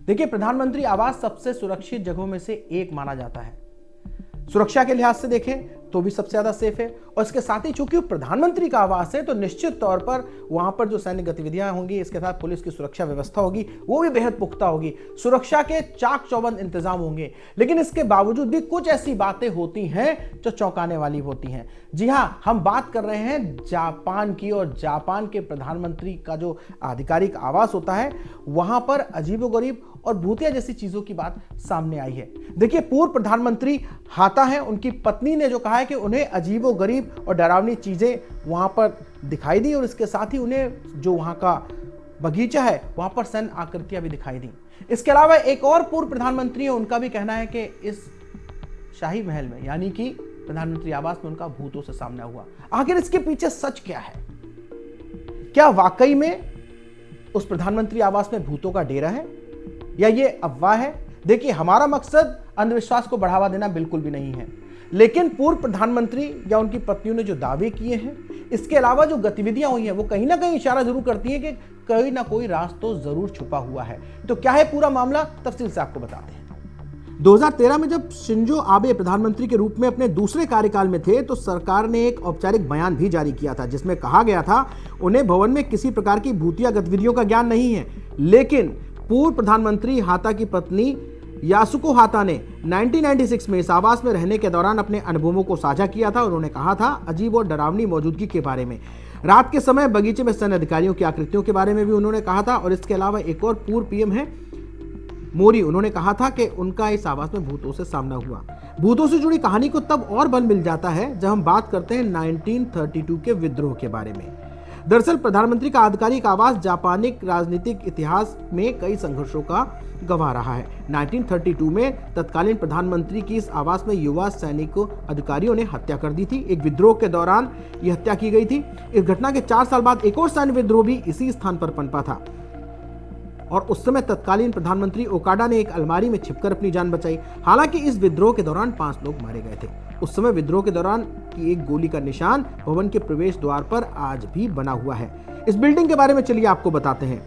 देखिए, प्रधानमंत्री आवास सबसे सुरक्षित जगहों में से एक माना जाता है। सुरक्षा के लिहाज से देखें तो भी सबसे ज्यादा सेफ है, और इसके साथ ही चूंकि प्रधानमंत्री का आवास है तो निश्चित तौर पर वहां पर जो सैन्य गतिविधियां होंगी, इसके साथ पुलिस की सुरक्षा व्यवस्था होगी, वो भी बेहद पुख्ता होगी। सुरक्षा के चाक चौबंद इंतजाम होंगे। लेकिन इसके बावजूद भी कुछ ऐसी बातें होती हैं जो चौंकाने वाली होती हैं। जी हां, हम बात कर रहे हैं जापान की, और जापान के प्रधानमंत्री का जो आधिकारिक आवास होता है वहां पर अजीबोगरीब और भूतिया जैसी चीजों की बात सामने आई है। देखिए, पूर्व प्रधानमंत्री हाता है, उनकी पत्नी ने जो कहा है कि उन्हें अजीबोगरीब और डरावनी चीजें वहां पर दिखाई दी, और इसके साथ ही उन्हें जो वहां का बगीचा है वहां पर सैन्य आकृतियां भी दिखाई दी। इसके अलावा एक और पूर्व प्रधानमंत्री है, उनका भी कहना है कि इस शाही महल में, यानी कि प्रधानमंत्री आवास में, उनका भूतों से सामना हुआ। आखिर इसके पीछे सच क्या है? क्या वाकई में उस प्रधानमंत्री आवास में भूतों का डेरा है, या ये अफवाह है? देखिए, हमारा मकसद अंधविश्वास को बढ़ावा देना बिल्कुल भी नहीं है, लेकिन पूर्व प्रधानमंत्री या उनकी पत्नियों ने जो दावे किए हैं, इसके अलावा जो गतिविधियां हुई हैं, वो कहीं ना कहीं इशारा जरूर करती हैं कि कोई ना कोई राज तो जरूर छुपा हुआ है। तो क्या है पूरा मामला, तफसील से आपको बताते हैं। 2013 में जब शिंजो आबे प्रधानमंत्री के रूप में अपने दूसरे कार्यकाल में थे, तो सरकार ने एक औपचारिक बयान भी जारी किया था, जिसमें कहा गया था उन्हें भवन में किसी प्रकार की भूतिया गतिविधियों का ज्ञान नहीं है। लेकिन पूर्व प्रधानमंत्री हाता की पत्नी यासुको हाता ने 1996 में इस आवास में रहने के दौरान अपने अनुभवों को साझा किया था। उन्होंने कहा था अजीब और डरावनी मौजूदगी के बारे में। रात के समय बगीचे में सैन्य अधिकारियों की आकृतियों के बारे में भी उन्होंने कहा था। और इसके अलावा एक और पूर्व पीएम है मोरी, उन्होंने कहा था कि उनका इस आवास में भूतों से सामना हुआ। भूतों से जुड़ी कहानी को तब और बल मिल जाता है जब हम बात करते हैं 1932 के विद्रोह के बारे में। दरअसल प्रधानमंत्री का आधिकारिक आवास जापानी राजनीतिक इतिहास में कई संघर्षों का गवाह रहा है। 1932 में तत्कालीन प्रधानमंत्री की इस आवास में युवा सैनिक अधिकारियों ने हत्या कर दी थी। एक विद्रोह के दौरान यह हत्या की गई थी। इस घटना के 4 साल बाद एक और सैन्य विद्रोह भी इसी स्थान पर पनपा था, और उस समय तत्कालीन प्रधानमंत्री ओकाडा ने एक अलमारी में छिपकर अपनी जान बचाई। हालांकि इस विद्रोह के दौरान 5 लोग मारे गए थे। उस समय विद्रोह के दौरान की एक गोली का निशान भवन के प्रवेश द्वार पर आज भी बना हुआ है। इस बिल्डिंग के बारे में चलिए आपको बताते हैं।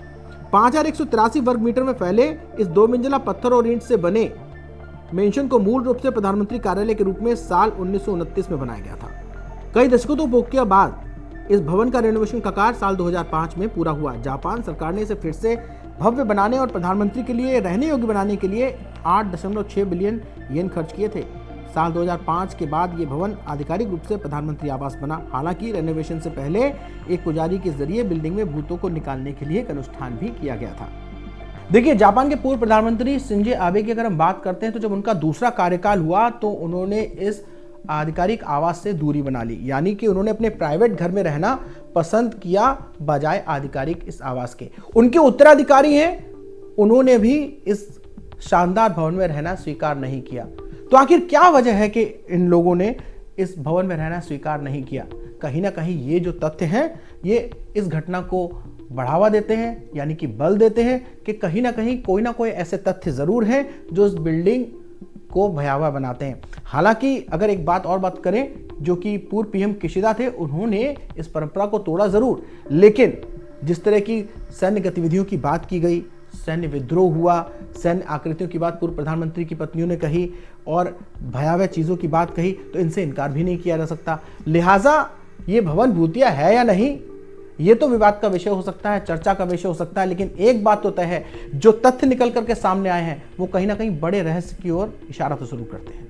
5183 वर्ग मीटर में फैले इस 2 मंजिला पत्थर और ईंट से बने मेंशन को मूल रूप से प्रधानमंत्री कार्यालय के रूप में साल 1929 में बनाया गया था। कई दशकों के बाद इस भवन का रेनोवेशन का कार्य साल 2005 में पूरा हुआ। जापान सरकार ने इसे फिर से भव्य बनाने और प्रधानमंत्री के लिए रहने योग्य बनाने के लिए 8.6 बिलियन येन खर्च किए थे। साल 2005 के बाद ये भवन आधिकारिक रूप से प्रधानमंत्री आवास बना। हालांकि रेनोवेशन से पहले एक पुजारी के जरिए बिल्डिंग में भूतों को निकालने के लिए एक अनुष्ठान भी किया गया था। देखिए, जापान के पूर्व प्रधानमंत्री शिंजो आबे की अगर हम बात करते हैं, तो जब उनका दूसरा कार्यकाल हुआ तो उन्होंने इस आधिकारिक आवास से दूरी बना ली, यानी कि उन्होंने अपने प्राइवेट घर में रहना पसंद किया बजाय आधिकारिक इस आवास के। उनके उत्तराधिकारी हैं, उन्होंने भी इस शानदार भवन में रहना स्वीकार नहीं किया। तो आखिर क्या वजह है कि इन लोगों ने इस भवन में रहना स्वीकार नहीं किया? कहीं ना कहीं ये जो तथ्य हैं, ये इस घटना को बढ़ावा देते हैं, यानी कि बल देते हैं कि कहीं ना कहीं कोई ना कोई ऐसे तथ्य जरूर हैं जो इस बिल्डिंग को भयावह बनाते हैं। हालांकि अगर एक बात और बात करें, जो कि पूर्व पीएम किशिदा थे, उन्होंने इस परंपरा को तोड़ा जरूर, लेकिन जिस तरह की सैन्य गतिविधियों की बात की गई, सैन्य विद्रोह हुआ, सैन्य आकृतियों की बात पूर्व प्रधानमंत्री की पत्नियों ने कही और भयावह चीजों की बात कही, तो इनसे इनकार भी नहीं किया जा सकता। लिहाजा ये भवन भूतिया है या नहीं, ये तो विवाद का विषय हो सकता है, चर्चा का विषय हो सकता है, लेकिन एक बात तो तय है, जो तथ्य निकल करके सामने आए हैं वो कहीं ना कहीं बड़े रहस्य की ओर इशारा तो जरूर करते हैं।